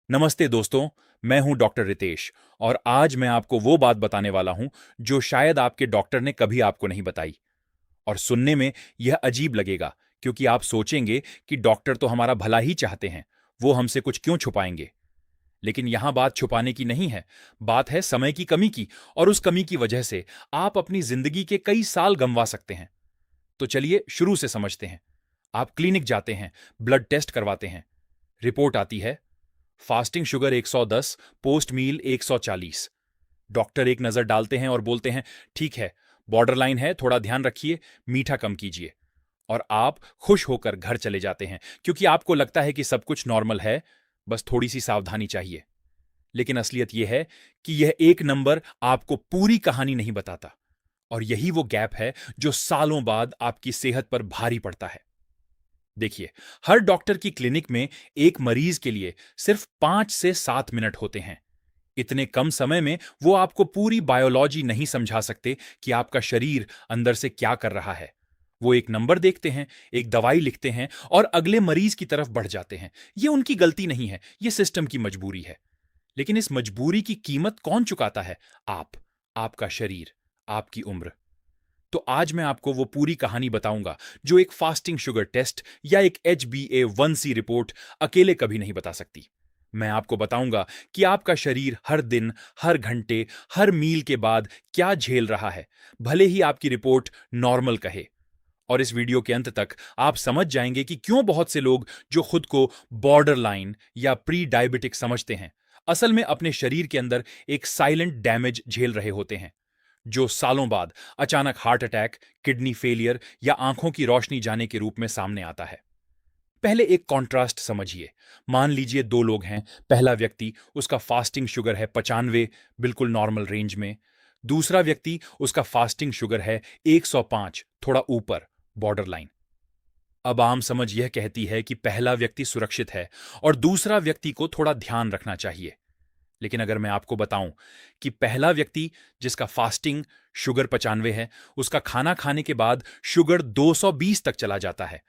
नमस्ते दोस्तों, मैं हूं डॉक्टर रितेश और आज मैं आपको वो बात बताने वाला हूं जो शायद आपके डॉक्टर ने कभी आपको नहीं बताई। और सुनने में यह अजीब लगेगा क्योंकि आप सोचेंगे कि डॉक्टर तो हमारा भला ही चाहते हैं, वो हमसे कुछ क्यों छुपाएंगे। लेकिन यहां बात छुपाने की नहीं है, बात है समय की कमी की। और उस कमी की वजह से आप अपनी जिंदगी के कई साल गंवा सकते हैं। तो चलिए शुरू से समझते हैं। आप क्लिनिक जाते हैं, ब्लड टेस्ट करवाते हैं, रिपोर्ट आती है फास्टिंग शुगर 110, पोस्ट मील 140। डॉक्टर एक नजर डालते हैं और बोलते हैं ठीक है, बॉर्डरलाइन है, थोड़ा ध्यान रखिए, मीठा कम कीजिए। और आप खुश होकर घर चले जाते हैं क्योंकि आपको लगता है कि सब कुछ नॉर्मल है, बस थोड़ी सी सावधानी चाहिए। लेकिन असलियत यह है कि यह एक नंबर आपको पूरी कहानी नहीं बताता। और यही वो गैप है जो सालों बाद आपकी सेहत पर भारी पड़ता है। देखिए, हर डॉक्टर की क्लिनिक में एक मरीज के लिए सिर्फ 5 से 7 मिनट होते हैं। इतने कम समय में वो आपको पूरी बायोलॉजी नहीं समझा सकते कि आपका शरीर अंदर से क्या कर रहा है। वो एक नंबर देखते हैं, एक दवाई लिखते हैं और अगले मरीज की तरफ बढ़ जाते हैं। ये उनकी गलती नहीं है, ये सिस्टम की मजबूरी है। लेकिन इस मजबूरी की कीमत कौन चुकाता है? आप, आपका शरीर, आपकी उम्र। तो आज मैं आपको वो पूरी कहानी बताऊंगा जो एक फास्टिंग शुगर टेस्ट या एक HbA1c रिपोर्ट अकेले कभी नहीं बता सकती। मैं आपको बताऊंगा कि आपका शरीर हर दिन, हर घंटे, हर मील के बाद क्या झेल रहा है, भले ही आपकी रिपोर्ट नॉर्मल कहे। और इस वीडियो के अंत तक आप समझ जाएंगे कि क्यों बहुत से लोग जो खुद को बॉर्डर लाइन या प्री डायबिटिक समझते हैं, असल में अपने शरीर के अंदर एक साइलेंट डैमेज झेल रहे होते हैं, जो सालों बाद अचानक हार्ट अटैक, किडनी फेलियर या आंखों की रोशनी जाने के रूप में सामने आता है। पहले एक कॉन्ट्रास्ट समझिए। मान लीजिए दो लोग हैं। पहला व्यक्ति, उसका फास्टिंग शुगर है 95, बिल्कुल नॉर्मल रेंज में। दूसरा व्यक्ति, उसका फास्टिंग शुगर है 105, थोड़ा ऊपर, बॉर्डर लाइन। अब आम समझ यह कहती है कि पहला व्यक्ति सुरक्षित है और दूसरा व्यक्ति को थोड़ा ध्यान रखना चाहिए। लेकिन अगर मैं आपको बताऊं कि पहला व्यक्ति जिसका फास्टिंग शुगर 95 है, उसका खाना खाने के बाद शुगर 220 तक चला जाता है।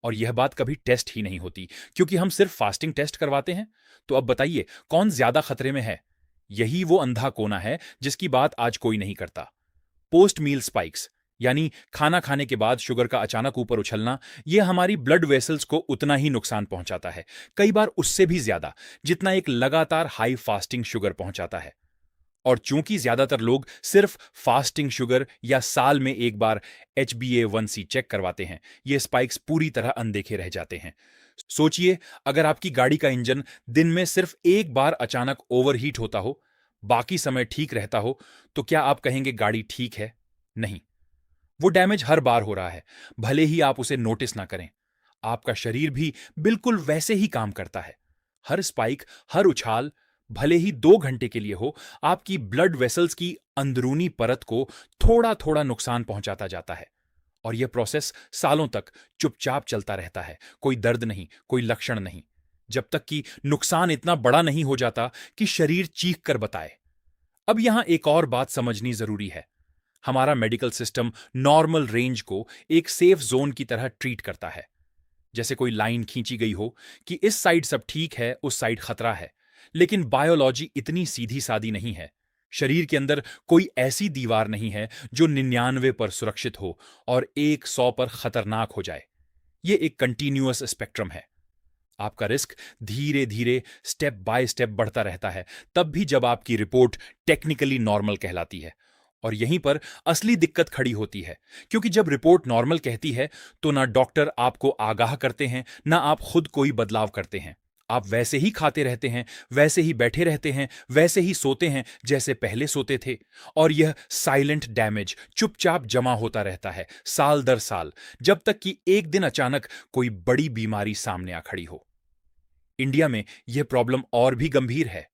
और यह बात कभी टेस्ट ही नहीं होती क्योंकि हम सिर्फ फास्टिंग टेस्ट करवाते हैं। तो अब बताइए कौन ज्यादा खतरे में है? यही वो अंधा कोना है जिसकी बात आज कोई नहीं करता। पोस्ट मील स्पाइक्स, यानी खाना खाने के बाद शुगर का अचानक ऊपर उछलना, यह हमारी ब्लड वेसल्स को उतना ही नुकसान पहुंचाता है, कई बार उससे भी ज्यादा, जितना एक लगातार हाई फास्टिंग शुगर पहुंचाता है। और चूंकि ज्यादातर लोग सिर्फ फास्टिंग शुगर या साल में एक बार HbA1c चेक करवाते हैं, ये स्पाइक्स पूरी तरह अनदेखे रह जाते हैं। सोचिए, अगर आपकी गाड़ी का इंजन दिन में सिर्फ एक बार अचानक ओवरहीट होता हो, बाकी समय ठीक रहता हो, तो क्या आप कहेंगे गाड़ी ठीक है? नहीं, वो डैमेज हर बार हो रहा है, भले ही आप उसे नोटिस ना करें। आपका शरीर भी बिल्कुल वैसे ही काम करता है। हर स्पाइक, हर उछाल, भले ही 2 घंटे के लिए हो, आपकी ब्लड वेसल्स की अंदरूनी परत को थोड़ा थोड़ा नुकसान पहुंचाता जाता है। और यह प्रोसेस सालों तक चुपचाप चलता रहता है। कोई दर्द नहीं, कोई लक्षण नहीं, जब तक कि नुकसान इतना बड़ा नहीं हो जाता कि शरीर चीख कर बताए। अब यहां एक और बात समझनी जरूरी है। हमारा मेडिकल सिस्टम नॉर्मल रेंज को एक सेफ जोन की तरह ट्रीट करता है, जैसे कोई लाइन खींची गई हो कि इस साइड सब ठीक है, उस साइड खतरा है। लेकिन बायोलॉजी इतनी सीधी सादी नहीं है। शरीर के अंदर कोई ऐसी दीवार नहीं है जो 99 पर सुरक्षित हो और 100 पर खतरनाक हो जाए। यह एक कंटिन्यूअस स्पेक्ट्रम है। आपका रिस्क धीरे धीरे, स्टेप बाय स्टेप बढ़ता रहता है, तब भी जब आपकी रिपोर्ट टेक्निकली नॉर्मल कहलाती है। और यहीं पर असली दिक्कत खड़ी होती है, क्योंकि जब रिपोर्ट नॉर्मल कहती है तो ना डॉक्टर आपको आगाह करते हैं, ना आप खुद कोई बदलाव करते हैं। आप वैसे ही खाते रहते हैं, वैसे ही बैठे रहते हैं, वैसे ही सोते हैं जैसे पहले सोते थे। और यह साइलेंट डैमेज चुपचाप जमा होता रहता है साल दर साल, जब तक कि एक दिन अचानक कोई बड़ी बीमारी सामने आ खड़ी हो। इंडिया में यह प्रॉब्लम और भी गंभीर है,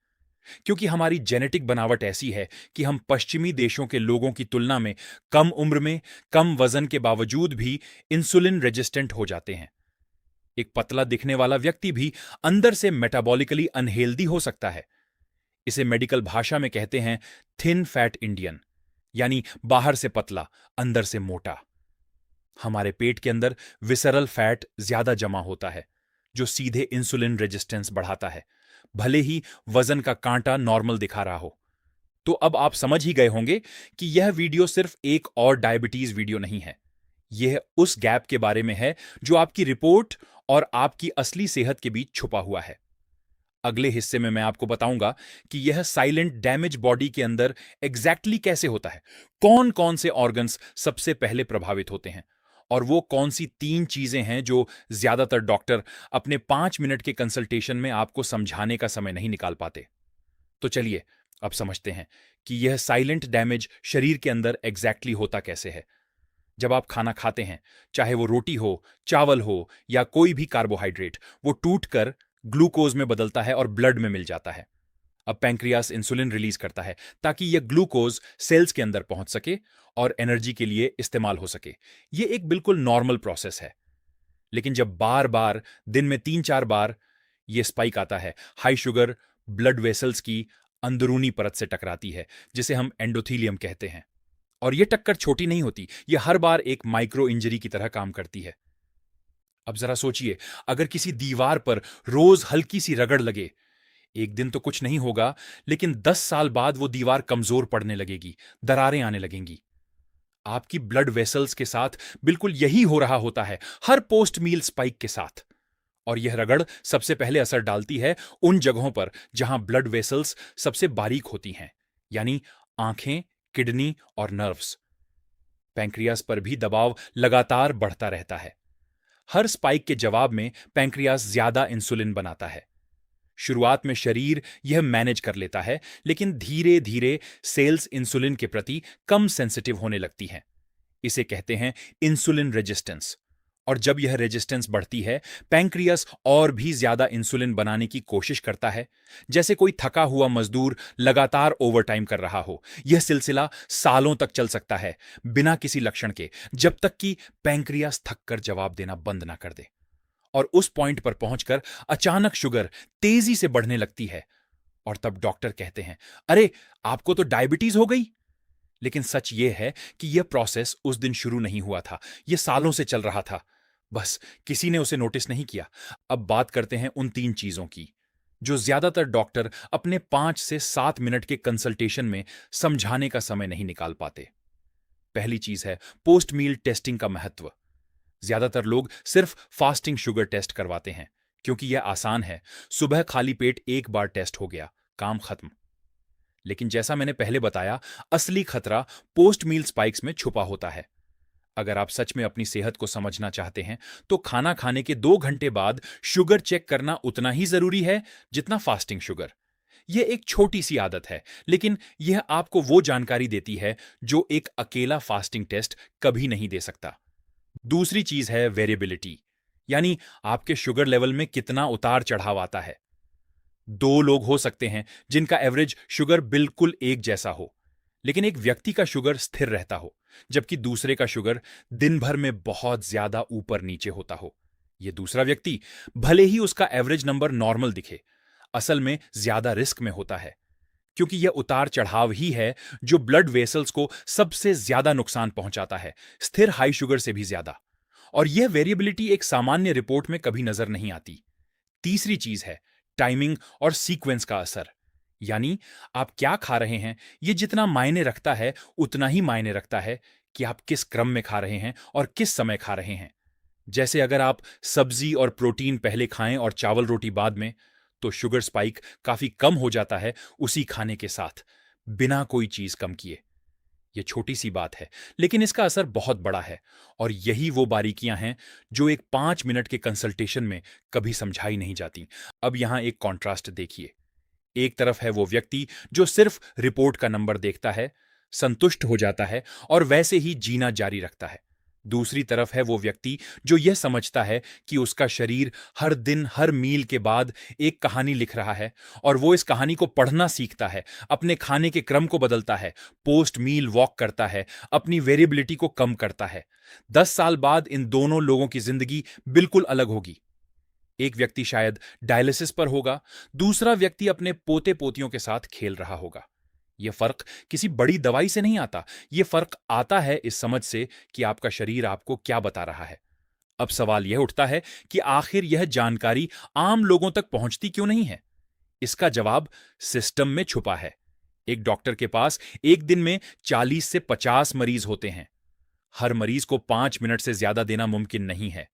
क्योंकि हमारी जेनेटिक बनावट ऐसी है कि हम पश्चिमी देशों के लोगों की तुलना में कम उम्र में, कम वजन के बावजूद भी इंसुलिन रेजिस्टेंट हो जाते हैं। एक पतला दिखने वाला व्यक्ति भी अंदर से मेटाबॉलिकली अनहेल्दी हो सकता है। इसे मेडिकल भाषा में कहते हैं थिन फैट इंडियन, यानी बाहर से पतला, अंदर से मोटा। हमारे पेट के अंदर विसरल फैट ज्यादा जमा होता है, जो सीधे इंसुलिन रेजिस्टेंस बढ़ाता है। भले ही वजन का कांटा नॉर्मल दिखा रहा हो। तो अब आप समझ ही गए होंगे कि यह वीडियो सिर्फ एक और डायबिटीज वीडियो नहीं है। यह उस गैप के बारे में है जो आपकी रिपोर्ट और आपकी असली सेहत के बीच छुपा हुआ है। अगले हिस्से में मैं आपको बताऊंगा कि यह साइलेंट डैमेज बॉडी के अंदर एग्जैक्टली कैसे होता है, कौन कौन से ऑर्गन्स सबसे पहले प्रभावित होते हैं, और वो कौन सी 3 चीजें हैं जो ज्यादातर डॉक्टर अपने 5 मिनट के कंसल्टेशन में आपको समझाने का समय नहीं निकाल पाते। तो चलिए अब समझते हैं कि यह साइलेंट डैमेज शरीर के अंदर एग्जैक्टली होता कैसे है। जब आप खाना खाते हैं, चाहे वो रोटी हो, चावल हो या कोई भी कार्बोहाइड्रेट, वो टूटकर ग्लूकोज में बदलता है और ब्लड में मिल जाता है। अब पैंक्रियास इंसुलिन रिलीज करता है ताकि यह ग्लूकोज सेल्स के अंदर पहुंच सके और एनर्जी के लिए इस्तेमाल हो सके। यह एक बिल्कुल नॉर्मल प्रोसेस है। लेकिन जब बार बार दिन में 3-4 बार यह स्पाइक आता है, हाई शुगर ब्लड वेसल्स की अंदरूनी परत से टकराती है, जिसे हम एंडोथीलियम कहते हैं। और यह टक्कर छोटी नहीं होती, यह हर बार एक माइक्रो इंजरी की तरह काम करती है। अब जरा सोचिए, अगर किसी दीवार पर रोज हल्की सी रगड़ लगे, एक दिन तो कुछ नहीं होगा, लेकिन 10 साल बाद वो दीवार कमजोर पड़ने लगेगी, दरारें आने लगेंगी। आपकी ब्लड वेसल्स के साथ बिल्कुल यही हो रहा होता है, हर पोस्ट मील स्पाइक के साथ। और यह रगड़ सबसे पहले असर डालती है उन जगहों पर जहां ब्लड वेसल्स सबसे बारीक होती हैं, यानी आंखें, किडनी और नर्व्स। पैंक्रियास पर भी दबाव लगातार बढ़ता रहता है। हर स्पाइक के जवाब में पैंक्रियास ज्यादा इंसुलिन बनाता है। शुरुआत में शरीर यह मैनेज कर लेता है, लेकिन धीरे धीरे सेल्स इंसुलिन के प्रति कम सेंसिटिव होने लगती हैं। इसे कहते हैं इंसुलिन रेजिस्टेंस। और जब यह रेजिस्टेंस बढ़ती है, पैंक्रियास और भी ज्यादा इंसुलिन बनाने की कोशिश करता है, जैसे कोई थका हुआ मजदूर लगातार ओवरटाइम कर रहा हो। यह सिलसिला सालों तक चल सकता है, बिना किसी लक्षण के, जब तक कि पैंक्रियास थक कर जवाब देना बंद ना कर दे। और उस पॉइंट पर पहुंचकर अचानक शुगर तेजी से बढ़ने लगती है, और तब डॉक्टर कहते हैं, अरे आपको तो डायबिटीज हो गई। लेकिन सच यह है कि यह प्रोसेस उस दिन शुरू नहीं हुआ था, यह सालों से चल रहा था, बस किसी ने उसे नोटिस नहीं किया। अब बात करते हैं उन 3 चीजों की जो ज्यादातर डॉक्टर अपने 5 से 7 मिनट के कंसल्टेशन में समझाने का समय नहीं निकाल पाते। पहली चीज है पोस्ट मील टेस्टिंग का महत्व। ज्यादातर लोग सिर्फ फास्टिंग शुगर टेस्ट करवाते हैं क्योंकि यह आसान है, सुबह खाली पेट एक बार टेस्ट हो गया, काम खत्म। लेकिन जैसा मैंने पहले बताया, असली खतरा पोस्ट मील स्पाइक्स में छुपा होता है। अगर आप सच में अपनी सेहत को समझना चाहते हैं तो खाना खाने के 2 घंटे बाद शुगर चेक करना उतना ही जरूरी है जितना फास्टिंग शुगर। यह एक छोटी सी आदत है, लेकिन यह आपको वो जानकारी देती है जो एक अकेला फास्टिंग टेस्ट कभी नहीं दे सकता। दूसरी चीज है वेरिएबिलिटी, यानी आपके शुगर लेवल में कितना उतार चढ़ाव आता है। 2 लोग हो सकते हैं जिनका एवरेज शुगर बिल्कुल एक जैसा हो, लेकिन एक व्यक्ति का शुगर स्थिर रहता हो, जबकि दूसरे का शुगर दिन भर में बहुत ज्यादा ऊपर नीचे होता हो। यह दूसरा व्यक्ति, भले ही उसका एवरेज नंबर नॉर्मल दिखे, असल में ज्यादा रिस्क में होता है, क्योंकि यह उतार चढ़ाव ही है जो ब्लड वेसल्स को सबसे ज्यादा नुकसान पहुंचाता है, स्थिर हाई शुगर से भी ज्यादा। और यह वेरिएबिलिटी एक सामान्य रिपोर्ट में कभी नजर नहीं आती। तीसरी चीज है टाइमिंग और सीक्वेंस का असर, यानी आप क्या खा रहे हैं, यह जितना मायने रखता है उतना ही मायने रखता है कि आप किस क्रम में खा रहे हैं और किस समय खा रहे हैं। जैसे अगर आप सब्जी और प्रोटीन पहले खाएं और चावल रोटी बाद में, तो शुगर स्पाइक काफी कम हो जाता है उसी खाने के साथ, बिना कोई चीज कम किए। यह छोटी सी बात है, लेकिन इसका असर बहुत बड़ा है, और यही वो बारीकियां हैं जो एक 5 मिनट के कंसल्टेशन में कभी समझाई नहीं जाती। अब यहां एक कॉन्ट्रास्ट देखिए। एक तरफ है वो व्यक्ति जो सिर्फ रिपोर्ट का नंबर देखता है, संतुष्ट हो जाता है और वैसे ही जीना जारी रखता है। दूसरी तरफ है वो व्यक्ति जो यह समझता है कि उसका शरीर हर दिन हर मील के बाद एक कहानी लिख रहा है, और वो इस कहानी को पढ़ना सीखता है, अपने खाने के क्रम को बदलता है, पोस्ट मील वॉक करता है, अपनी वेरिएबिलिटी को कम करता है। 10 साल बाद इन दोनों लोगों की जिंदगी बिल्कुल अलग होगी। एक व्यक्ति शायद डायलिसिस पर होगा, दूसरा व्यक्ति अपने पोते पोतियों के साथ खेल रहा होगा। यह फर्क किसी बड़ी दवाई से नहीं आता, यह फर्क आता है इस समझ से कि आपका शरीर आपको क्या बता रहा है। अब सवाल यह उठता है कि आखिर यह जानकारी आम लोगों तक पहुंचती क्यों नहीं है? इसका जवाब सिस्टम में छुपा है। एक डॉक्टर के पास एक दिन में 40 से 50 मरीज होते हैं। हर मरीज को 5 मिनट से ज्यादा देना मुमकिन नहीं है।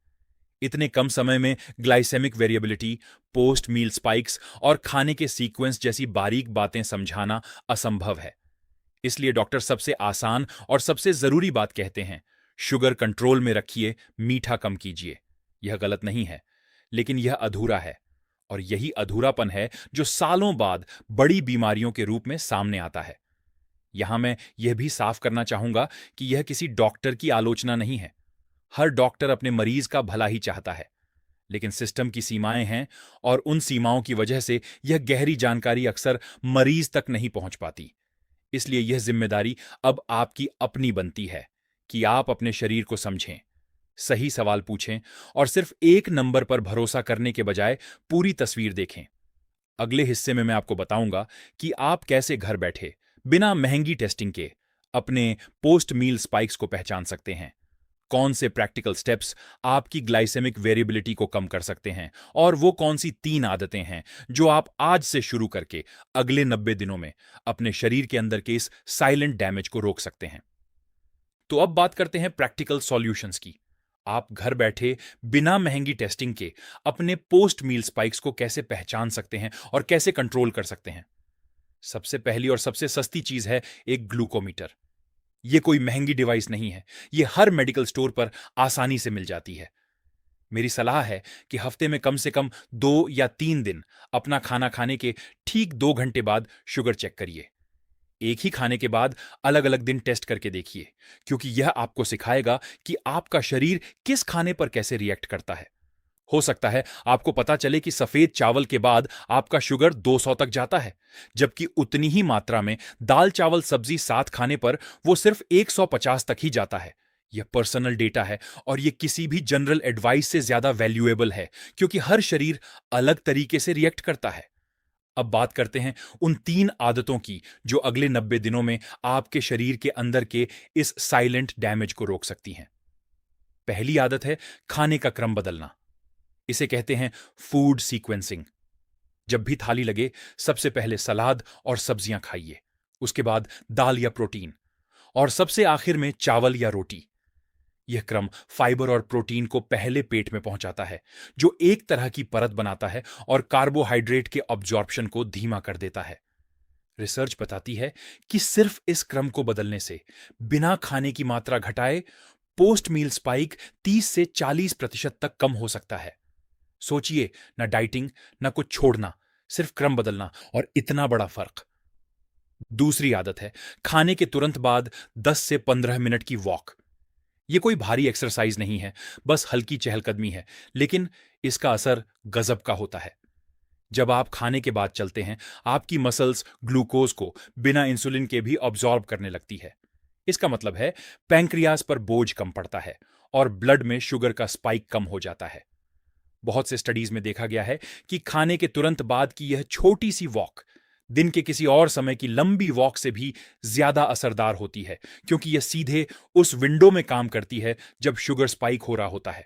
इतने कम समय में ग्लाइसेमिक वेरिएबिलिटी, पोस्ट मील स्पाइक्स और खाने के सीक्वेंस जैसी बारीक बातें समझाना असंभव है। इसलिए डॉक्टर सबसे आसान और सबसे जरूरी बात कहते हैं, शुगर कंट्रोल में रखिए, मीठा कम कीजिए। यह गलत नहीं है, लेकिन यह अधूरा है। और यही अधूरापन है जो सालों बाद बड़ी बीमारियों के रूप में सामने आता है। यहां मैं यह भी साफ करना चाहूंगा कि यह किसी डॉक्टर की आलोचना नहीं है। हर डॉक्टर अपने मरीज का भला ही चाहता है, लेकिन सिस्टम की सीमाएं हैं और उन सीमाओं की वजह से यह गहरी जानकारी अक्सर मरीज तक नहीं पहुंच पाती। इसलिए यह जिम्मेदारी अब आपकी अपनी बनती है कि आप अपने शरीर को समझें, सही सवाल पूछें और सिर्फ एक नंबर पर भरोसा करने के बजाय पूरी तस्वीर देखें। अगले हिस्से में मैं आपको बताऊंगा कि आप कैसे घर बैठे बिना महंगी टेस्टिंग के अपने पोस्ट मील स्पाइक्स को पहचान सकते हैं, कौन से प्रैक्टिकल स्टेप्स आपकी ग्लाइसेमिक वेरिएबिलिटी को कम कर सकते हैं, और वो कौन सी 3 आदतें हैं जो आप आज से शुरू करके अगले 90 दिनों में अपने शरीर के अंदर के इस साइलेंट डैमेज को रोक सकते हैं। तो अब बात करते हैं प्रैक्टिकल सॉल्यूशंस की। आप घर बैठे बिना महंगी टेस्टिंग के अपने पोस्ट मील स्पाइक्स को कैसे पहचान सकते हैं और कैसे कंट्रोल कर सकते हैं। सबसे पहली और सबसे सस्ती चीज है एक ग्लूकोमीटर। यह कोई महंगी डिवाइस नहीं है, यह हर मेडिकल स्टोर पर आसानी से मिल जाती है। मेरी सलाह है कि हफ्ते में कम से कम 2 या 3 दिन अपना खाना खाने के ठीक 2 घंटे बाद शुगर चेक करिए। एक ही खाने के बाद अलग अलग दिन टेस्ट करके देखिए, क्योंकि यह आपको सिखाएगा कि आपका शरीर किस खाने पर कैसे रिएक्ट करता है। हो सकता है आपको पता चले कि सफेद चावल के बाद आपका शुगर 200 तक जाता है, जबकि उतनी ही मात्रा में दाल चावल सब्जी साथ खाने पर वो सिर्फ 150 तक ही जाता है। यह पर्सनल डेटा है और यह किसी भी जनरल एडवाइस से ज्यादा वैल्यूएबल है, क्योंकि हर शरीर अलग तरीके से रिएक्ट करता है। अब बात करते हैं उन 3 आदतों की जो अगले 90 दिनों में आपके शरीर के अंदर के इस साइलेंट डैमेज को रोक सकती हैं। पहली आदत है खाने का क्रम बदलना। इसे कहते हैं फूड सीक्वेंसिंग। जब भी थाली लगे, सबसे पहले सलाद और सब्जियां खाइए, उसके बाद दाल या प्रोटीन, और सबसे आखिर में चावल या रोटी। यह क्रम फाइबर और प्रोटीन को पहले पेट में पहुंचाता है, जो एक तरह की परत बनाता है और कार्बोहाइड्रेट के अब्जॉर्प्शन को धीमा कर देता है। रिसर्च बताती है कि सिर्फ इस क्रम को बदलने से, बिना खाने की मात्रा घटाए, पोस्ट मील स्पाइक 30 से 40% तक कम हो सकता है। सोचिए, ना डाइटिंग, ना कुछ छोड़ना, सिर्फ क्रम बदलना, और इतना बड़ा फर्क। दूसरी आदत है खाने के तुरंत बाद 10 से 15 मिनट की वॉक। यह कोई भारी एक्सरसाइज नहीं है, बस हल्की चहलकदमी है, लेकिन इसका असर गजब का होता है। जब आप खाने के बाद चलते हैं, आपकी मसल्स ग्लूकोज को बिना इंसुलिन के भी ऑब्जॉर्ब करने लगती है। इसका मतलब है पैंक्रियाज पर बोझ कम पड़ता है और ब्लड में शुगर का स्पाइक कम हो जाता है। बहुत से स्टडीज में देखा गया है कि खाने के तुरंत बाद की यह छोटी सी वॉक दिन के किसी और समय की लंबी वॉक से भी ज्यादा असरदार होती है, क्योंकि यह सीधे उस विंडो में काम करती है जब शुगर स्पाइक हो रहा होता है।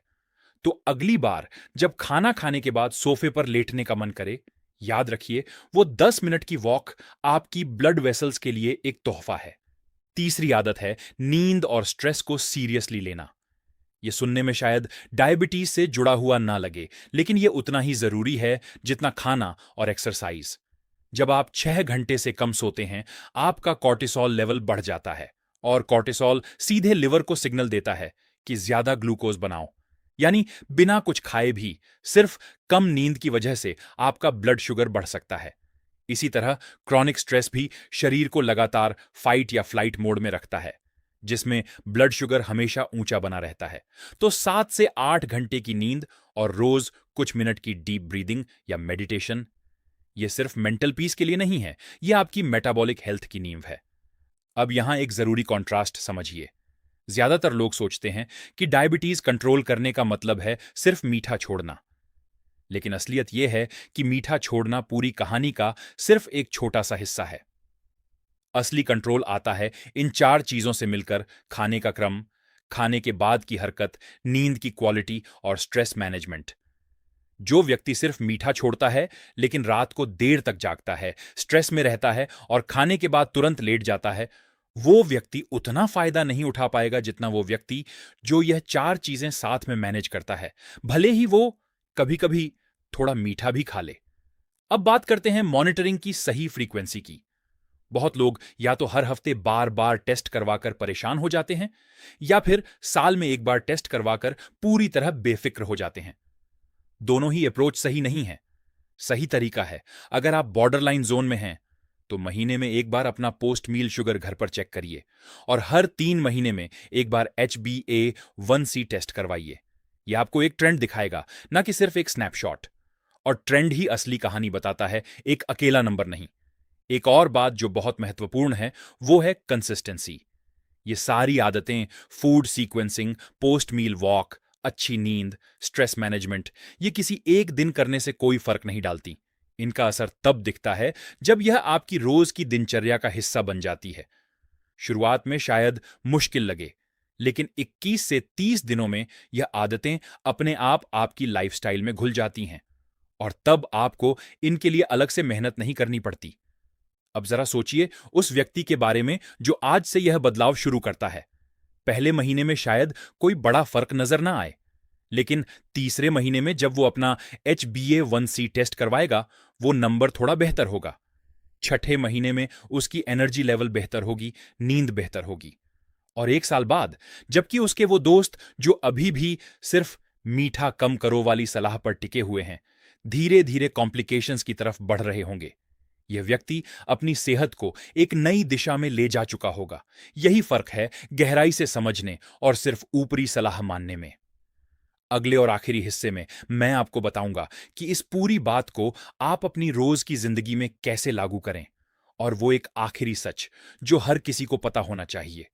तो अगली बार जब खाना खाने के बाद सोफे पर लेटने का मन करे, याद रखिए वो 10 मिनट की वॉक आपकी ब्लड वेसल्स के लिए एक तोहफा है। तीसरी आदत है नींद और स्ट्रेस को सीरियसली लेना। यह सुनने में शायद डायबिटीज से जुड़ा हुआ ना लगे, लेकिन यह उतना ही जरूरी है जितना खाना और एक्सरसाइज। जब आप 6 घंटे से कम सोते हैं, आपका कॉर्टिसोल लेवल बढ़ जाता है, और कॉर्टिसोल सीधे लिवर को सिग्नल देता है कि ज्यादा ग्लूकोज बनाओ। यानी बिना कुछ खाए भी सिर्फ कम नींद की वजह से आपका ब्लड शुगर बढ़ सकता है। इसी तरह क्रॉनिक स्ट्रेस भी शरीर को लगातार फाइट या फ्लाइट मोड में रखता है, जिसमें ब्लड शुगर हमेशा ऊंचा बना रहता है। तो 7 से 8 घंटे की नींद और रोज कुछ मिनट की डीप ब्रीदिंग या मेडिटेशन, यह सिर्फ मेंटल पीस के लिए नहीं है, यह आपकी मेटाबॉलिक हेल्थ की नींव है। अब यहां एक जरूरी कॉन्ट्रास्ट समझिए। ज्यादातर लोग सोचते हैं कि डायबिटीज कंट्रोल करने का मतलब है सिर्फ मीठा छोड़ना, लेकिन असलियत यह है कि मीठा छोड़ना पूरी कहानी का सिर्फ एक छोटा सा हिस्सा है। असली कंट्रोल आता है इन 4 चीजों से मिलकर: खाने का क्रम, खाने के बाद की हरकत, नींद की क्वालिटी और स्ट्रेस मैनेजमेंट। जो व्यक्ति सिर्फ मीठा छोड़ता है लेकिन रात को देर तक जागता है, स्ट्रेस में रहता है और खाने के बाद तुरंत लेट जाता है, वो व्यक्ति उतना फायदा नहीं उठा पाएगा जितना वो व्यक्ति जो यह चार चीजें साथ में मैनेज करता है, भले ही वो कभी कभी थोड़ा मीठा भी खा ले। अब बात करते हैं मॉनिटरिंग की सही फ्रीक्वेंसी की। बहुत लोग या तो हर हफ्ते बार बार टेस्ट करवाकर परेशान हो जाते हैं या फिर साल में एक बार टेस्ट करवाकर पूरी तरह बेफिक्र हो जाते हैं। दोनों ही अप्रोच सही नहीं है। सही तरीका है, अगर आप बॉर्डरलाइन जोन में हैं तो महीने में एक बार अपना पोस्ट मील शुगर घर पर चेक करिए और हर 3 महीने में एक बार HbA1c टेस्ट करवाइए। यह आपको एक ट्रेंड दिखाएगा, ना कि सिर्फ एक स्नैपशॉट। और ट्रेंड ही असली कहानी बताता है, एक अकेला नंबर नहीं। एक और बात जो बहुत महत्वपूर्ण है वो है कंसिस्टेंसी। ये सारी आदतें, फूड सीक्वेंसिंग, पोस्ट मील वॉक, अच्छी नींद, स्ट्रेस मैनेजमेंट, ये किसी एक दिन करने से कोई फर्क नहीं डालती। इनका असर तब दिखता है जब यह आपकी रोज की दिनचर्या का हिस्सा बन जाती है। शुरुआत में शायद मुश्किल लगे, लेकिन 21 से 30 दिनों में यह आदतें अपने आप आपकी लाइफस्टाइल में घुल जाती हैं और तब आपको इनके लिए अलग से मेहनत नहीं करनी पड़ती। अब जरा सोचिए उस व्यक्ति के बारे में जो आज से यह बदलाव शुरू करता है। पहले महीने में शायद कोई बड़ा फर्क नजर ना आए, लेकिन तीसरे महीने में जब वो अपना HbA1c टेस्ट करवाएगा, वो नंबर थोड़ा बेहतर होगा। छठे महीने में उसकी एनर्जी लेवल बेहतर होगी, नींद बेहतर होगी। और 1 साल बाद जबकि उसके वो दोस्त जो अभी भी सिर्फ मीठा कम करो वाली सलाह पर टिके हुए हैं, धीरे धीरे कॉम्प्लिकेशंस की तरफ बढ़ रहे होंगे। यह व्यक्ति अपनी सेहत को एक नई दिशा में ले जा चुका होगा। यही फर्क है गहराई से समझने और सिर्फ ऊपरी सलाह मानने में। अगले और आखिरी हिस्से में मैं आपको बताऊंगा कि इस पूरी बात को आप अपनी रोज की जिंदगी में कैसे लागू करें, और वो एक आखिरी सच जो हर किसी को पता होना चाहिए,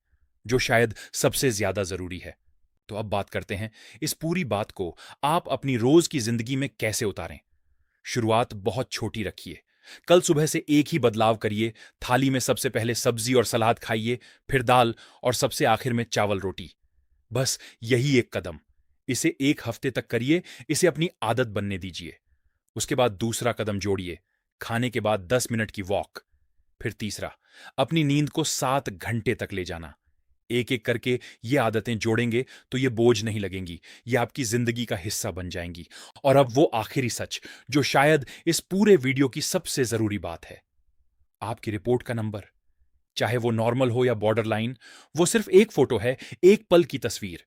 जो शायद सबसे ज्यादा जरूरी है। तो अब बात करते हैं इस पूरी बात को आप अपनी रोज की जिंदगी में कैसे उतारें। शुरुआत बहुत छोटी रखिए। कल सुबह से एक ही बदलाव करिए। थाली में सबसे पहले सब्जी और सलाद खाइए, फिर दाल और सबसे आखिर में चावल रोटी। बस यही एक कदम। इसे 1 हफ्ते तक करिए, इसे अपनी आदत बनने दीजिए। उसके बाद दूसरा कदम जोड़िए, खाने के बाद 10 मिनट की वॉक। फिर तीसरा, अपनी नींद को 7 घंटे तक ले जाना। एक एक करके ये आदतें जोड़ेंगे तो ये बोझ नहीं लगेंगी, ये आपकी जिंदगी का हिस्सा बन जाएंगी। और अब वो आखिरी सच जो शायद इस पूरे वीडियो की सबसे जरूरी बात है, आपकी रिपोर्ट का नंबर, चाहे वो नॉर्मल हो या बॉर्डर लाइन, वो सिर्फ एक फोटो है, एक पल की तस्वीर।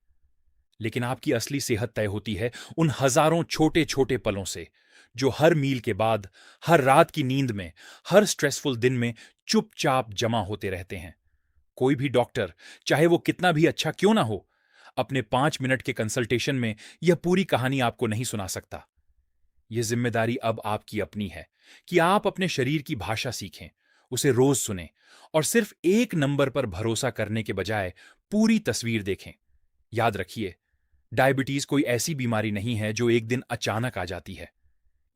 लेकिन आपकी असली सेहत तय होती है उन हजारों छोटे छोटे पलों से जो हर मील के बाद, हर रात की नींद में, हर स्ट्रेसफुल दिन में चुपचाप जमा होते रहते हैं। कोई भी डॉक्टर, चाहे वो कितना भी अच्छा क्यों ना हो, अपने 5 मिनट के कंसल्टेशन में यह पूरी कहानी आपको नहीं सुना सकता। यह जिम्मेदारी अब आपकी अपनी है कि आप अपने शरीर की भाषा सीखें, उसे रोज सुनें और सिर्फ एक नंबर पर भरोसा करने के बजाय पूरी तस्वीर देखें। याद रखिए, डायबिटीज कोई ऐसी बीमारी नहीं है जो एक दिन अचानक आ जाती है।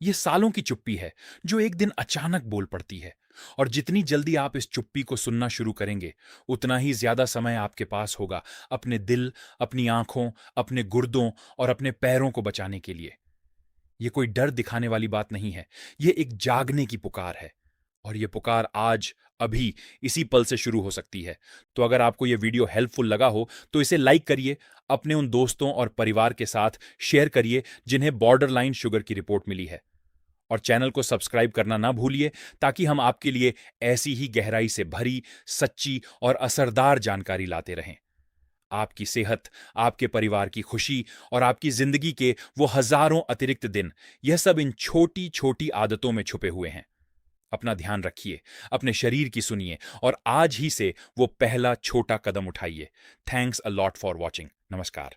यह सालों की चुप्पी है जो एक दिन अचानक बोल पड़ती है। और जितनी जल्दी आप इस चुप्पी को सुनना शुरू करेंगे, उतना ही ज्यादा समय आपके पास होगा अपने दिल, अपनी आंखों, अपने गुर्दों और अपने पैरों को बचाने के लिए। यह कोई डर दिखाने वाली बात नहीं है, यह एक जागने की पुकार है। और यह पुकार आज, अभी, इसी पल से शुरू हो सकती है। तो अगर आपको यह वीडियो हेल्पफुल लगा हो तो इसे लाइक करिए, अपने उन दोस्तों और परिवार के साथ शेयर करिए जिन्हें बॉर्डर लाइन शुगर की रिपोर्ट मिली है। और चैनल को सब्सक्राइब करना ना भूलिए ताकि हम आपके लिए ऐसी ही गहराई से भरी, सच्ची और असरदार जानकारी लाते रहें। आपकी सेहत, आपके परिवार की खुशी और आपकी जिंदगी के वो हजारों अतिरिक्त दिन, यह सब इन छोटी छोटी आदतों में छुपे हुए हैं। अपना ध्यान रखिए, अपने शरीर की सुनिए और आज ही से वो पहला छोटा कदम उठाइए। Thanks a lot for watching. नमस्कार।